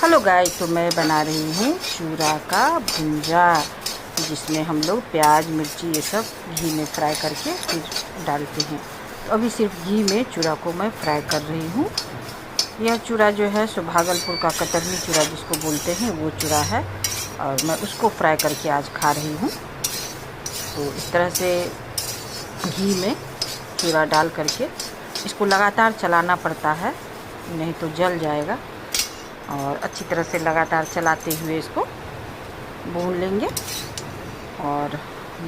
Hello guys, तो मैं बना रही हूँ चूरा का भुंजा, जिसमें हम लोग प्याज मिर्ची ये सब घी में फ्राई करके फिर डालते हैं। तो अभी सिर्फ घी में चूरा को मैं फ्राई कर रही हूँ। यह चूरा जो है सो भागलपुर का कतरनी चूरा जिसको बोलते हैं वो चूरा है, और मैं उसको फ्राई करके आज खा रही हूँ। तो इस तरह से घी में चूरा डाल करके इसको लगातार चलाना पड़ता है, नहीं तो जल जाएगा। और अच्छी तरह से लगातार चलाते हुए इसको भून लेंगे। और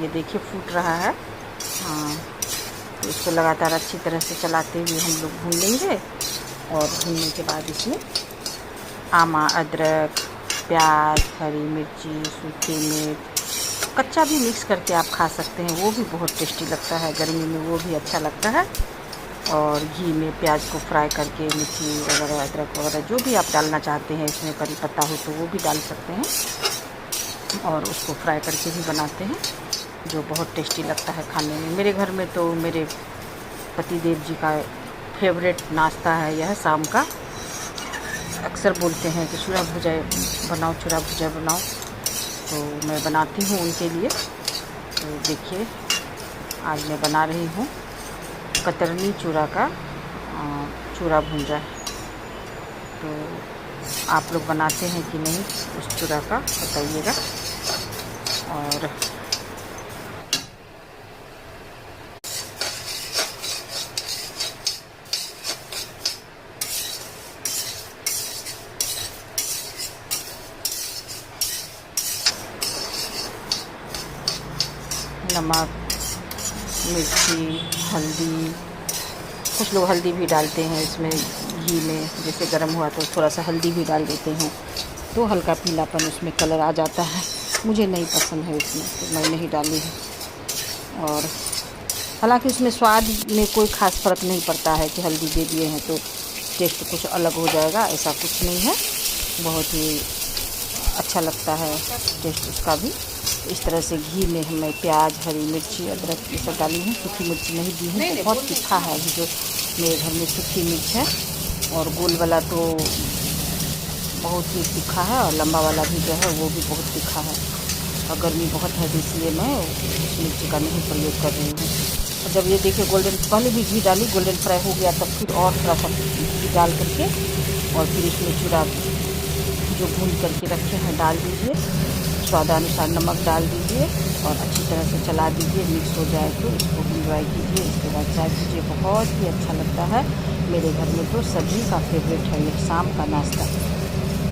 ये देखिए फूट रहा है। हाँ, तो इसको लगातार अच्छी तरह से चलाते हुए हम लोग भून लेंगे। और भूनने के बाद इसमें आमा, अदरक, प्याज, हरी मिर्ची, सूखी मिर्च, कच्चा भी मिक्स करके आप खा सकते हैं, वो भी बहुत टेस्टी लगता है। गर्मी में वो भी अच्छा लगता है। और घी में प्याज को फ्राई करके मिर्ची वगैरह, अदरक वगैरह जो भी आप डालना चाहते हैं, इसमें करी पत्ता हो तो वो भी डाल सकते हैं। और उसको फ्राई करके भी बनाते हैं, जो बहुत टेस्टी लगता है खाने में। मेरे घर में तो मेरे पतिदेव जी का फेवरेट नाश्ता है यह शाम का। अक्सर बोलते हैं कि चूरा भुजा बनाओ, चूरा भुजा बनाओ, तो मैं बनाती हूँ उनके लिए। तो देखिए आज मैं बना रही हूँ कतरनी चूरा का चूरा भुंजा। तो आप लोग बनाते हैं कि नहीं उस चूरा का बताइएगा। और नमक, मिर्ची, हल्दी, कुछ लोग हल्दी भी डालते हैं इसमें घी में। जैसे गर्म हुआ तो थोड़ा सा हल्दी भी डाल देते हैं, तो हल्का पीलापन उसमें कलर आ जाता है। मुझे नहीं पसंद है इसमें, तो मैं नहीं डाली है। और हालांकि उसमें स्वाद में कोई ख़ास फ़र्क नहीं पड़ता है कि हल्दी दे दिए हैं तो टेस्ट कुछ अलग हो जाएगा, ऐसा कुछ नहीं है। बहुत ही अच्छा लगता है टेस्ट उसका भी। इस तरह से घी में मैं प्याज, हरी मिर्ची, अदरक ये सब डाली हूँ। सूखी मिर्ची नहीं दी हूँ, बहुत तीखा है अभी जो मेरे घर में सूखी मिर्च है। और गोल वाला तो बहुत ही तीखा है, और लंबा वाला भी जो है वो भी बहुत तीखा है। और गर्मी बहुत है, इसलिए मैं उस मिर्ची का नहीं प्रयोग कर रही हूँ। और जब ये देखिए गोल्डन, पहले भी घी डाली, गोल्डन फ्राई हो गया, तब फिर और थोड़ा सा घी डाल करके और फिर इसमें चूरा जो भून करके रखे हैं डाल दीजिए। स्वादानुसार नमक डाल दीजिए और अच्छी तरह से चला दीजिए। मिक्स हो जाए तो इसको एंजॉय कीजिए। इसके बाद चाय पीजिए, बहुत ही अच्छा लगता है। मेरे घर में तो सभी का फेवरेट है ये शाम का नाश्ता।